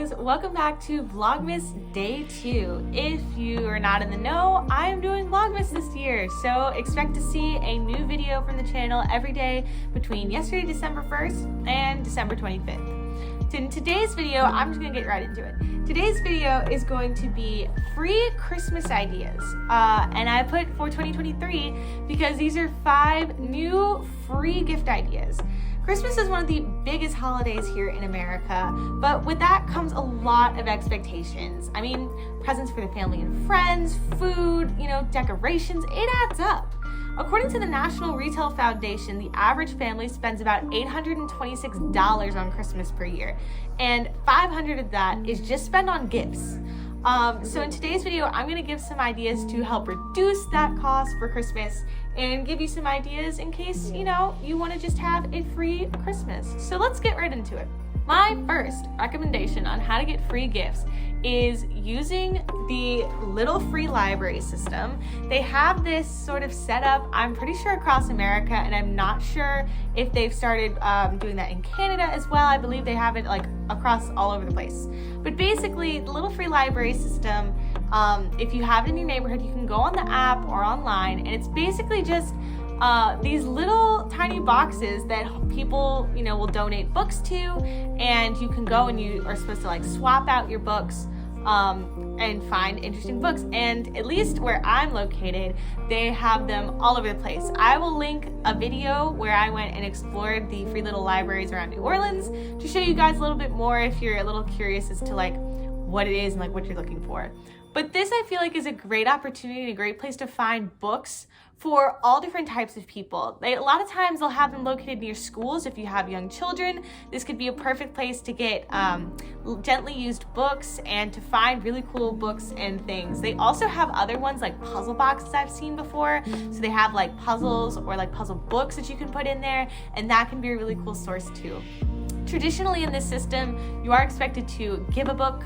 guys, welcome back to Vlogmas Day 2. If you are not in the know, I am doing Vlogmas this year, so expect to see a new video from the channel every day between yesterday, December 1st and December 25th. In today's video, I'm just gonna get right into it. Today's video is going to be free Christmas ideas, and I put for 2023 because these are 5 new free gift ideas. Christmas is one of the biggest holidays here in America, but with that comes a lot of expectations. I mean, presents for the family and friends, food, decorations, it adds up. According to the National Retail Foundation, the average family spends about $826 on Christmas per year, and $500 of that is just spent on gifts. So in today's video, I'm going to give some ideas to help reduce that cost for Christmas and give you some ideas in case, you want to just have a free Christmas. So let's get right into it. My first recommendation on how to get free gifts is using the little free library system. They have this sort of setup, I'm pretty sure across America, and I'm not sure if they've started doing that in Canada as well. I believe they have it across all over the place. But basically, the little free library system, if you have it in your neighborhood, you can go on the app or online, and it's basically just these little tiny boxes that people, will donate books to, and you can go and you are supposed to swap out your books and find interesting books. And at least where I'm located, they have them all over the place. I will link a video where I went and explored the free little libraries around New Orleans to show you guys a little bit more if you're a little curious as to what it is and what you're looking for. But this, I feel is a great opportunity and a great place to find books for all different types of people. A lot of times they'll have them located near schools. If you have young children, this could be a perfect place to get gently used books and to find really cool books and things. They also have other ones like puzzle boxes I've seen before. So they have puzzles or puzzle books that you can put in there, and that can be a really cool source too. Traditionally in this system, you are expected to give a book,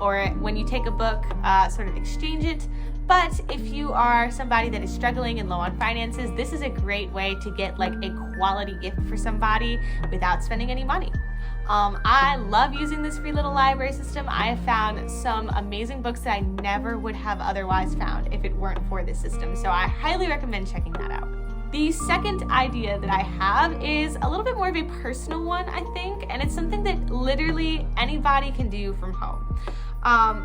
or when you take a book, sort of exchange it. But if you are somebody that is struggling and low on finances, this is a great way to get a quality gift for somebody without spending any money. I love using this free little library system. I have found some amazing books that I never would have otherwise found if it weren't for this system. So I highly recommend checking that out. The second idea that I have is a little bit more of a personal one, I think, and it's something that literally anybody can do from home.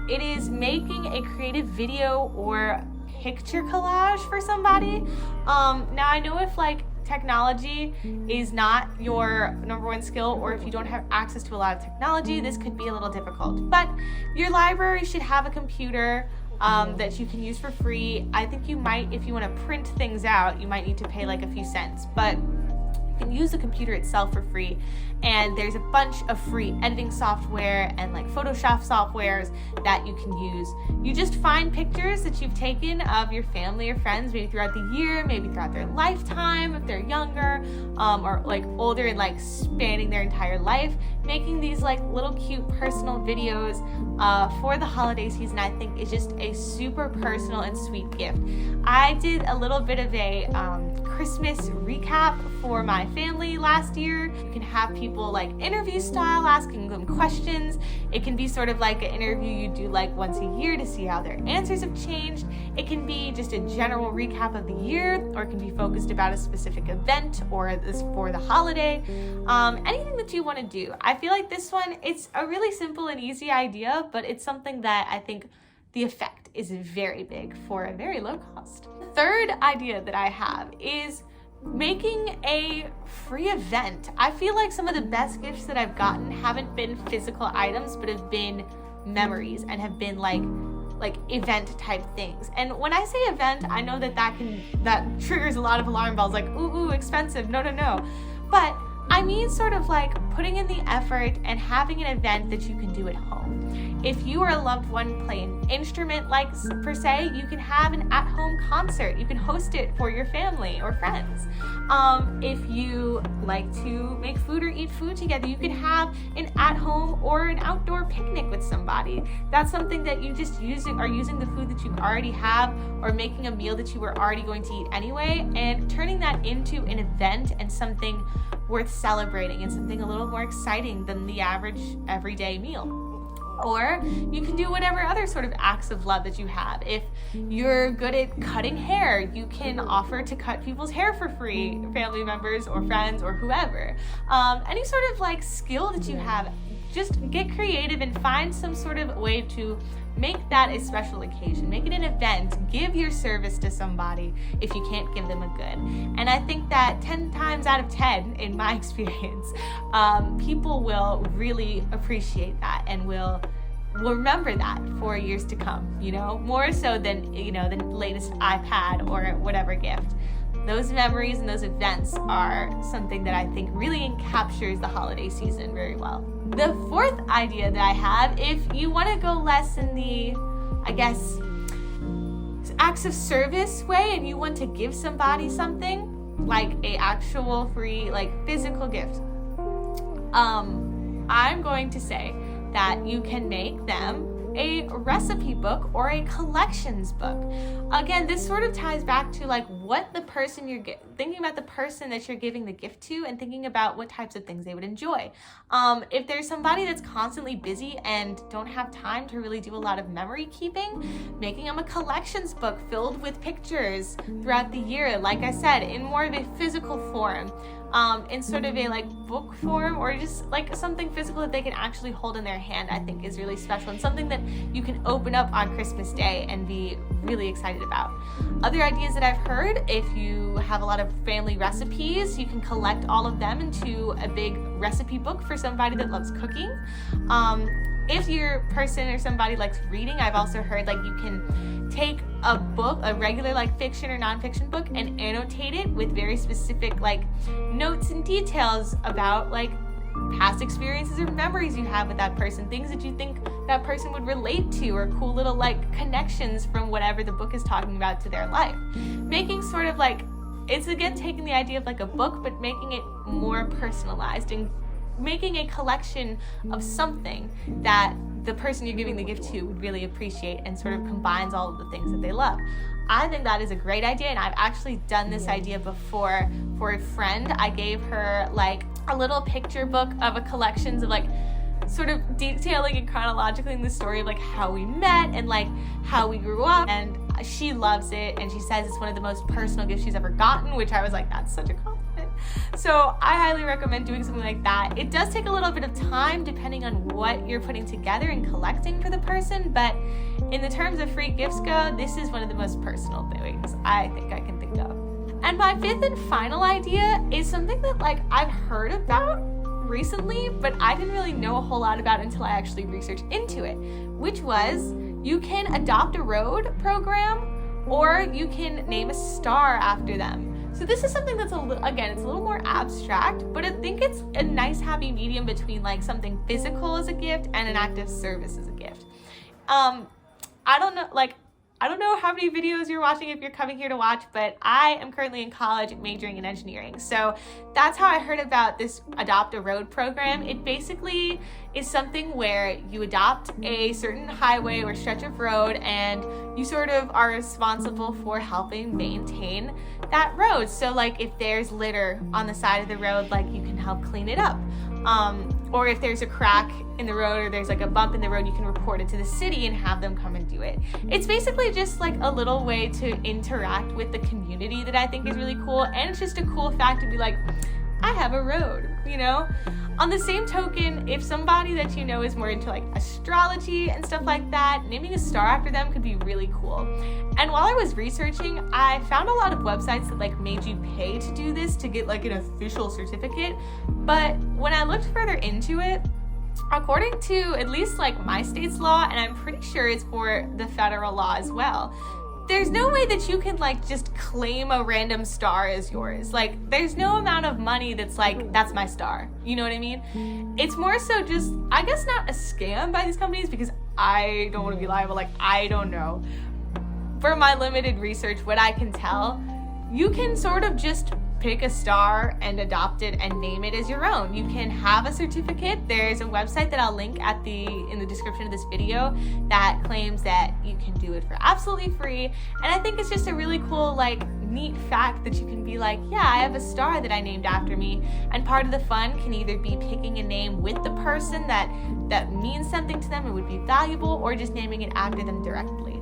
It is making a creative video or picture collage for somebody. Now I know if technology is not your number one skill, or if you don't have access to a lot of technology, this could be a little difficult. But your library should have a computer that you can use for free. I think you might, if you want to print things out, you might need to pay a few cents, but you can use the computer itself for free. And there's a bunch of free editing software and Photoshop softwares that you can use. You just find pictures that you've taken of your family or friends, maybe throughout the year, maybe throughout their lifetime if they're younger, or older and spanning their entire life, making these little cute personal videos for the holiday season. I think is just a super personal and sweet gift. I did a little bit of a Christmas recap for my family last year. You can have people interview style, asking them questions. It can be sort of an interview you do once a year to see how their answers have changed. It can be just a general recap of the year, or it can be focused about a specific event or this for the holiday. Anything that you want to do. I feel this one, it's a really simple and easy idea, but it's something that I think the effect is very big for a very low cost. The third idea that I have is making a free event. I feel some of the best gifts that I've gotten haven't been physical items, but have been memories and have been event type things. And when I say event, I know that triggers a lot of alarm bells, ooh, expensive, no. But I mean sort of putting in the effort and having an event that you can do at home. If you or a loved one play an instrument per se, you can have an at-home concert. You can host it for your family or friends. If you like to make food or eat food together, you can have an at-home or an outdoor picnic with somebody. That's something that you just are using the food that you already have, or making a meal that you were already going to eat anyway, and turning that into an event and something worth celebrating and something a little more exciting than the average everyday meal. Or you can do whatever other sort of acts of love that you have. If you're good at cutting hair, you can offer to cut people's hair for free, family members or friends or whoever. Any sort of like skill that you have, just get creative and find some sort of way to make that a special occasion. Make it an event. Give your service to somebody if you can't give them a good. And I think that 10 times out of 10, in my experience, people will really appreciate that and will remember that for years to come, you know, more so than, you know, the latest iPad or whatever gift. Those memories and those events are something that I think really captures the holiday season very well. The fourth idea that I have, if you want to go less in the, I guess, acts of service way and you want to give somebody something, like a actual free, like physical gift, I'm going to say that you can make them a recipe book or a collections book. Again, this sort of ties back to like what the person you're thinking about, the person that you're giving the gift to, and thinking about what types of things they would enjoy. If there's somebody that's constantly busy and don't have time to really do a lot of memory keeping, making them a collections book filled with pictures throughout the year, like I said, in more of a physical form, in sort of a like book form, or just like something physical that they can actually hold in their hand, I think is really special and something that you can open up on Christmas Day and be really excited about. Other ideas that I've heard, if you have a lot of family recipes, you can collect all of them into a big recipe book for somebody that loves cooking. If your person or somebody likes reading, I've also heard like you can take a book, a regular like fiction or nonfiction book, and annotate it with very specific like notes and details about like past experiences or memories you have with that person, things that you think that person would relate to, or cool little like connections from whatever the book is talking about to their life. Making sort of like, it's again taking the idea of like a book but making it more personalized and making a collection of something that the person you're giving the gift to would really appreciate and sort of combines all of the things that they love. I think that is a great idea, and I've actually done this idea before for a friend. I gave her like a little picture book of a collections of like sort of detailing and chronologically in the story of like how we met and like how we grew up, and she loves it and she says it's one of the most personal gifts she's ever gotten, which I was like, that's such a compliment. So I highly recommend doing something like that. It does take a little bit of time depending on what you're putting together and collecting for the person, but in the terms of free gifts go, this is one of the most personal things I think I can think of. And my fifth and final idea is something that like I've heard about recently, but I didn't really know a whole lot about until I actually researched into it, which was you can adopt a road program, or you can name a star after them. So this is something that's it's a little more abstract, but I think it's a nice happy medium between like something physical as a gift and an act of service as a gift. I don't know how many videos you're watching if you're coming here to watch, but I am currently in college majoring in engineering. So that's how I heard about this Adopt a Road program. It basically is something where you adopt a certain highway or stretch of road and you sort of are responsible for helping maintain that road. So like if there's litter on the side of the road, like you can help clean it up. Or if there's a crack in the road or there's like a bump in the road, you can report it to the city and have them come and do it. It's basically just like a little way to interact with the community that I think is really cool. And it's just a cool fact to be like, I have a road, you know? On the same token, if somebody that you know is more into like astrology and stuff like that, naming a star after them could be really cool. And while I was researching, I found a lot of websites that like made you pay to do this to get like an official certificate. But when I looked further into it, according to at least like my state's law, and I'm pretty sure it's for the federal law as well, there's no way that you can like just claim a random star as yours. Like there's no amount of money that's like, that's my star. You know what I mean? It's more so just, I guess not a scam by these companies, because I don't want to be liable. Like, I don't know. For my limited research, what I can tell, you can sort of just pick a star and adopt it and name it as your own. You can have a certificate. There's a website that I'll link in the description of this video that claims that you can do it for absolutely free. And I think it's just a really cool, like, neat fact that you can be like, yeah, I have a star that I named after me. And part of the fun can either be picking a name with the person that means something to them and would be valuable, or just naming it after them directly.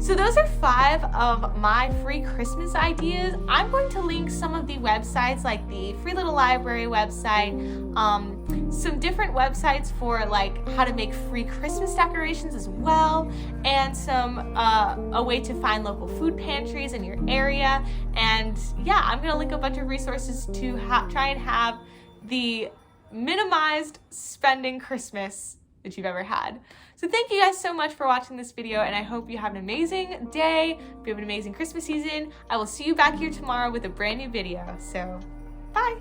So those are 5 of my free Christmas ideas. I'm going to link some of the websites, like the Free Little Library website, some different websites for like how to make free Christmas decorations as well, and a way to find local food pantries in your area. And yeah, I'm gonna link a bunch of resources to try and have the minimized spending Christmas that you've ever had. So thank you guys so much for watching this video, and I hope you have an amazing day. Hope you have an amazing Christmas season. I will see you back here tomorrow with a brand new video. So bye.